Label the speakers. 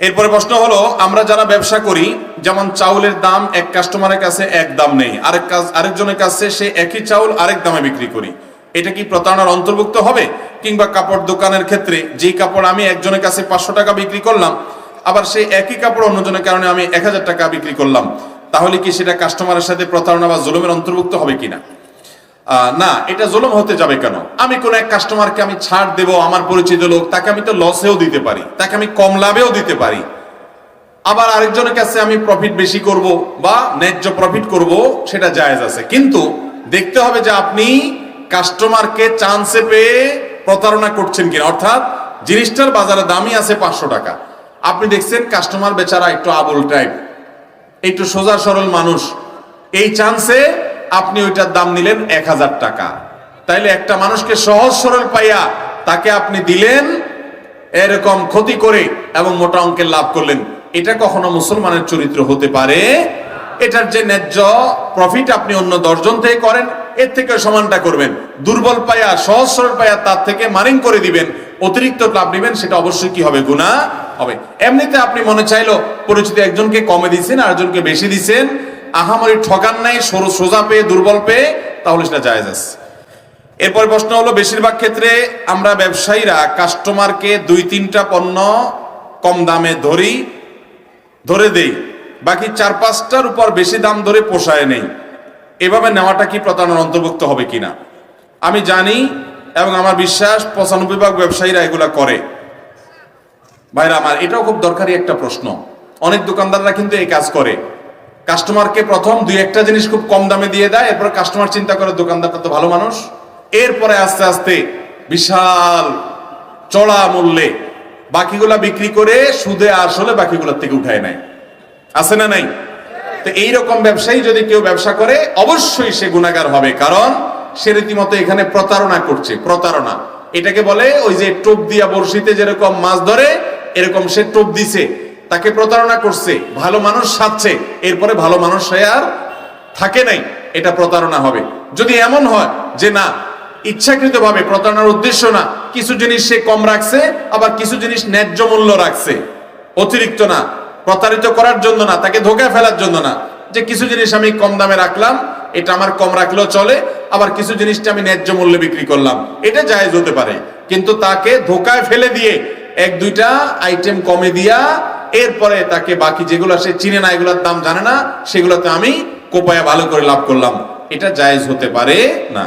Speaker 1: এরপরে প্রশ্ন হলো, আমরা যারা ব্যবসা করি, যেমন চাউলের দাম এক কাস্টমারের কাছে এক দাম নেই, আরেকজনের কাছে সে একই চাউল আরেক দামে বিক্রি করি, এটা কি প্রতারণার অন্তর্ভুক্ত হবে? কিংবা কাপড় দোকানের ক্ষেত্রে যেই কাপড় আমি একজনের কাছে 500 টাকা বিক্রি করলাম, আবার সেই একই কাপড় অন্যজনের কারণে আমি 1000 টাকা বিক্রি করলাম, তাহলে কি সেটা কাস্টমারের সাথে প্রতারণা বা জুলুমের অন্তর্ভুক্ত হবে কিনা? না, এটা জুলুম হতে যাবে কেন? আমি কোন এক কাস্টমারকে আমি ছাড় দেব, আমার পরিচিত লোক, তাকে আমি তো লসেও দিতে পারি, তাকে আমি কম লাভেও দিতে পারি। আবার আরেকজনের কাছে আমি প্রফিট বেশি করব বা ন্যায্য প্রফিট করব, সেটা জায়েজ আছে। কিন্তু দেখতে হবে যে আপনি কাস্টমারকে চান্সে পেয়ে প্রতারণা করছেন কিনা। অর্থাৎ জিনিসটার বাজারে দামই আছে 500 টাকা, আপনি দেখছেন কাস্টমার বেচারা একটু আবুল টাইপ, একটু সোজা সরল মানুষ, এই চান্সে আপনি ওইটার দাম নিলেন 1000 টাকা। তাইলে একটা মানুষকে সহজ সরল পাইয়া তাকে আপনি দিলেন এরকম ক্ষতি করে এবং মোটা অঙ্কের লাভ করলেন। এটা কখনো মুসলমানের চরিত্র হতে পারে? এটার যে ন্যায্য প্রফিট আপনি অন্য 10 জন থেকে করেন, এর থেকে সমানটা করবেন। দুর্বল পাইয়া সহজ সরল পাইয়া তার থেকে মারিং করে দিবেন, অতিরিক্ত লাভ নেবেন, সেটা অবশ্যই কি হবে? গুনাহ হবে। এমনিতে আপনি মনে চাইলো পরিচিত একজনকে কমে দিচ্ছেন, আরেকজনকে বেশি দিচ্ছেন, আহামরি ঠকান নাই, সোজা পেয়ে দুর্বল পেয়ে, তাহলে সেটা জায়েজ আছে। এরপর প্রশ্ন হলো, বেশিরভাগ ক্ষেত্রে আমরা ব্যবসায়ীরা কাস্টমারকে 2-3টা পণ্য কম দামে ধরে দেই, বাকি 4-5টার উপর বেশি দাম ধরে পোষায় নেই। এভাবে নেওয়াটা কি প্রতারণার অন্তর্ভুক্ত হবে কিনা? আমি জানি এবং আমার বিশ্বাস 95% ব্যবসায়ীরা এগুলা করে। ভাইরা আমার, এটাও খুব দরকারি একটা প্রশ্ন। অনেক দোকানদাররা কিন্তু এই কাজ করে, কাস্টমারকে প্রথম 2-1টা জিনিস খুব কম দামে দিয়ে দেয়, এরপর কাস্টমার চিন্তা করে দোকানদারটা তো ভালো মানুষ, এরপরে আস্তে আস্তে বিশাল চড়া মূল্যে বাকিগুলা বিক্রি করে সুদে আসলে বাকিগুলোর থেকে উঠায় নেয়। আছে না নাই? তো এইরকম ব্যবসায়ী যদি কেউ ব্যবসা করে, অবশ্যই সে গুনাহগার হবে, কারণ সে রীতিমতো এখানে প্রতারণা করছে। প্রতারণা এটাকে বলে, ওই যে টোপ দিয়া বড়শিতে যেরকম মাছ ধরে, এরকম সে টোপ দিছে, তাকে প্রতারণা করছে, ভালো মানুষ সাজছে, এরপরে ভালো মানুষ সে আর থাকে নাই, এটা প্রতারণা হবে। যদি এমন হয় যে না, ইচ্ছাকৃতভাবে প্রতারণার উদ্দেশ্য না, কিছু জিনিস সে কম রাখছে, আবার কিছু জিনিস ন্যায্য মূল্য রাখছে, অতিরিক্ত না, প্রতারিত করার জন্য না, তাকে ধোঁকায় ফেলার জন্য না, যে কিছু জিনিস আমি কম দামে রাখলাম, এটা আমার কম রাখলেও চলে, আবার কিছু জিনিসটা আমি ন্যায্য মূল্যে বিক্রি করলাম, এটা জায়েজ হতে পারে। কিন্তু তাকে ধোঁকায় ফেলে দিয়ে 1-2টা আইটেম কমে দিয়া এরপরে তাকে বাকি যেগুলো সে চিনে না, এগুলোর দাম জানে না, সেগুলোতে আমি কোপায়া ভালো করে লাভ করলাম, এটা জায়েজ হতে পারে না।